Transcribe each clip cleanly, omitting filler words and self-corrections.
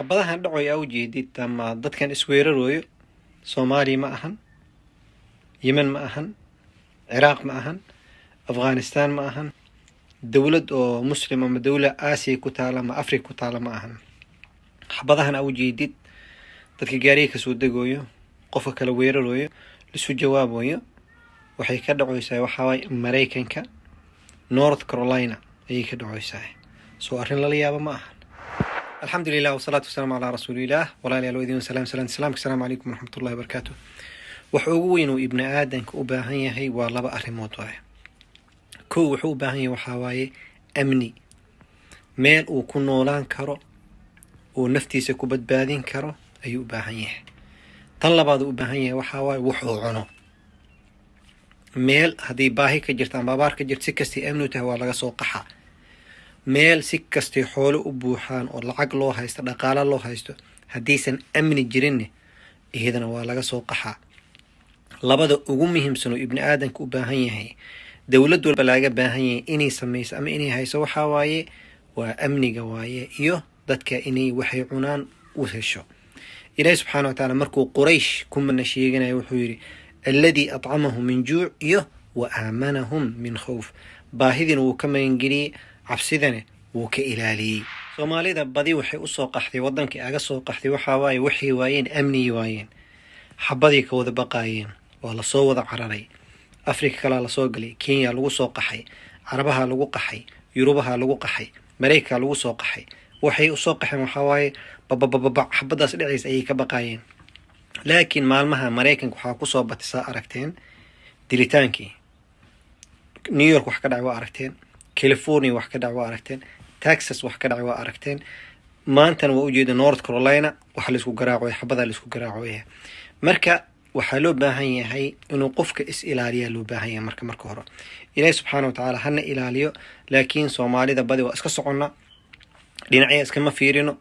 xabadahan dhacoy u jeedid ama dadkan isweerarooyo Soomaali ma ahan, Yemen ma ahan, Ciraaq ma ahan, Afghanistan ma ahan, dawlad oo muslim ama dawlad Aasiya ku taala ama Afrika ku taala ma ahan. xabadahan u jeedid dadka gaariga ka soo degooyo qofka kala weerarooyo lisu jawaabayo waxay ka dhacoysaa waxa way Mareykanka North Carolina ay ka dhacoysaa soo arrin la yaabo ma ahan. alxamdulillaah wasalaatu wasalaamu calaa rasuulillaah walaalayaal wadiin salaam assalaamu calaykum waraxmatullaahi wabarakaatuh. waxa ugu weyn oo ibni aadanka u baahan yahay waa laba arrimood waaye. kow wuxuu u baahan yahay waxa waaye amni, meel uu ku noolaan karo oo naftiisa ku badbaadin karo ayuu u baahan yahay. tan labaad uu u baahan yahay waxa waaye wuxuu cuno, meel haddii baahi ka jirta ama abaar ka jirta si kastay amni u tahay waa laga soo qaxa. meel si kastay xoolo u buuxaan oo lacag loo haysto dhaqaale loo haysto haddiisan amni jirinne iyadana waa laga soo qaxaa. labada ugu muhiimsan oo ibni aadanka u baahan yahay dawlad walba laga baahan yahay inay samayso ama inay hayso waxa waaye waa amniga waaye iyo dadka inay waxay cunaan u hesho. ilaahay subxaanahu wa tacaala markuu quraysh ku mana sheeganayo wuxuu yidhi alladii atcamahum min juuc iyo wa aamanahum min khawf. baahidina wuu ka magangeliyey, cabsidana wuu ka ilaaliyey. soomaalida badi waxay usoo qaxday wadankii aga soo qaxday waxa waaye waxay waayeen amnigii waayeen, xabadii ka wada baqaayeen, waa lasoo wada cararay. afrika kalaa lasoo galay, kenya lagu soo qaxay, carabaha lagu qaxay, yurubaha lagu qaxay, mareykanka lagu soo qaxay. waxay usoo qaxeen waxa waaye babababa xabadaas dhacaysa ayay ka baqaayeen. laakiin maalmaha mareykanka waxaa kusoo batisaa aragteen dilitaankii. new york wax ka dhacay waa aragteen, california wax ka dhacay waa aragteen, texas wax ka dhacay waa aragteen. maantana waa ujeeda north carolina waxa laisku garaacoy, xabadaa laisku garaacoya. marka waxaa loo baahan yahay inuu qofka is ilaaliyaa loo baahan yahay marka hore. ilaahay subxaana wa tacaala hana ilaaliyo. laakiin soomaalida badi waa iska soconna, dhinacya iskama fiirino,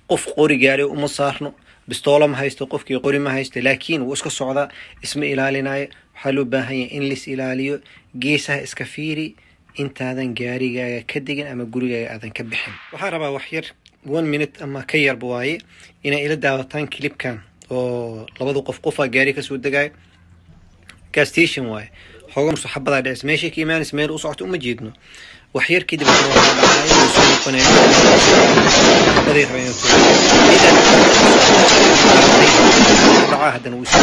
qof qori gaari uma saarno, bistoolo ma haysto, qofkii qori ma haysto, laakiin wuu iska socdaa, isma ilaalinayo. waxaa loo baahan yahay in lis ilaaliyo, geesaha iska fiiri intaadan gaarigaaga ka degin ama gurigaaga aadan ka bixin. waxaan rabaa wax yar 1 minute ama ka yarba waaye inay ila daawataan clipkan oo labada qofaa gaari ka soo degaayo gas station waaye. xoogan xabadaa dhacis meeshay ka imaanaysa meel u socoto uma jeedno. wax yar kadib waxaa dhacay inuu soo noqonayo xabaday rabeen dhacaa haddana wuu soo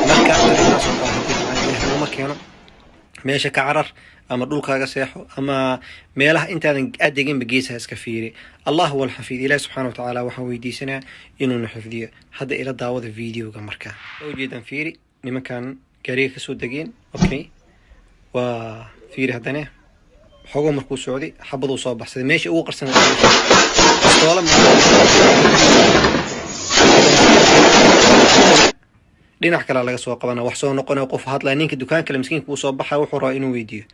marka arrintaas oo kale haddii dhacay uma keeno meesha ka carar ama dhulkaaga seexo ama meelaha intaadan adeeginba geesaha iska fiiri. allah huwa alxafiid. ilaahi subxaana wa tacaala waxaan weydiisanaa inuuna xifdiyo. hadda ila daawada videoga markaa ujeedan fiiri nimankan gaariga kasoo degeen. okay waa fiiri haddana xogo markuu socday xabaduu soo baxsaday meesha ugu qarsan dhinac kale laga soo qabana wax soo noqonayo qof hadlaa ninka dukaan kale miskiinka uu soo baxay wuxuu rabaa inuu weydiiyo.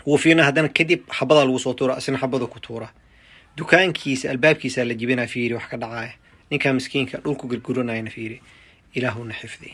wuu fiirina haddana kadib xabadaa lagu soo tuura, isna xabada ku tuura. dukaankiisa albaabkiisa la jibinaa fiiri wax ka dhacaya. ninka miskiinka dhulku gurguranayna fiiri. ilaahuna xifdi.